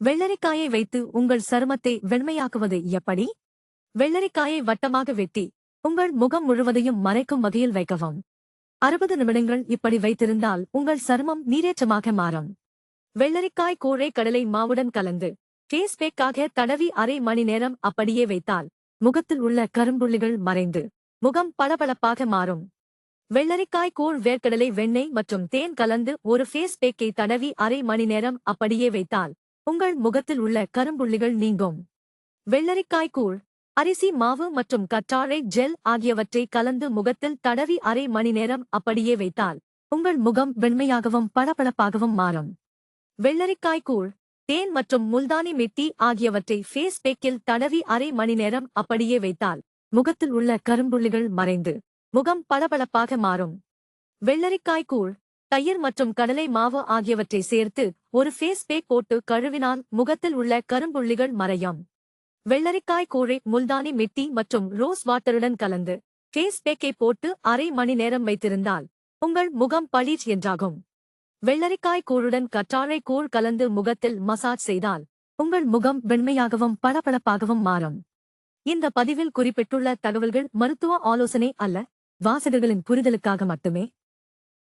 வெள்ளரிக்காயை வைத்து உங்கள் சருமத்தை வெண்மையாக்குவது எப்படி? வெள்ளரிக்காயை வட்டமாக வெட்டி உங்கள் முகம் முழுவதையும் மறைக்கும் வகையில் வைக்கவும். 60 நிமிடங்கள் இப்படி வைத்திருந்தால் உங்கள் சருமம் நீரேற்றமாக மாறும். வெள்ளரிக்காய் கூழை கடலை மாவுடன் கலந்து ஃபேஸ் பேக்காக தடவி அரை மணி நேரம் அப்படியே வைத்தால் முகத்தில் உள்ள கரும்புள்ளிகள் மறைந்து முகம் பளபளப்பாக மாறும். வெள்ளரிக்காய் கூழ் வேர்க்கடலை வெண்ணெய் மற்றும் தேன் கலந்து ஒரு ஃபேஸ் பேக்கை தடவி அரை மணி நேரம் அப்படியே வைத்தால் உங்கள் முகத்தில் உள்ள கரும்புள்ளிகள் நீங்கும். வெள்ளரிக்காய் கூழ், அரிசி மாவு மற்றும் கற்றாழை ஜெல் ஆகியவற்றை கலந்து முகத்தில் தடவி அரை மணி நேரம் அப்படியே வைத்தால் உங்கள் முகம் வெண்மையாகவும் பளபளப்பாகவும் மாறும். வெள்ளரிக்காய் கூழ், தேன் மற்றும் முல்தானி மிட்டி ஆகியவற்றை ஃபேஸ் பேக்கில் தடவி அரை மணி நேரம் அப்படியே வைத்தால் முகத்தில் உள்ள கரும்புள்ளிகள் மறைந்து முகம் பளபளப்பாக மாறும். வெள்ளரிக்காய் கூழ், தயிர் மற்றும் கடலை மாவு ஆகியவற்றை சேர்த்து ஒரு ஃபேஸ் பேக் போட்டு கழுவினால் முகத்தில் உள்ள கரும்புள்ளிகள் மறையும். வெள்ளரிக்காய் கூழை முல்தானி மிட்டி மற்றும் ரோஸ் வாட்டருடன் கலந்து ஃபேஸ் பேக்கை போட்டு அரை மணி நேரம் வைத்திருந்தால் உங்கள் முகம் பளீச் என்றாகும். வெள்ளரிக்காய் கூழுடன் கற்றாழை கூழ் கலந்து முகத்தில் மசாஜ் செய்தால் உங்கள் முகம் வெண்மையாகவும் பளபளப்பாகவும் மாறும். இந்த பதிவில் குறிப்பிட்டுள்ள தகவல்கள் மருத்துவ ஆலோசனை அல்ல, வாசகர்களின் புரிதலுக்காக மட்டுமே.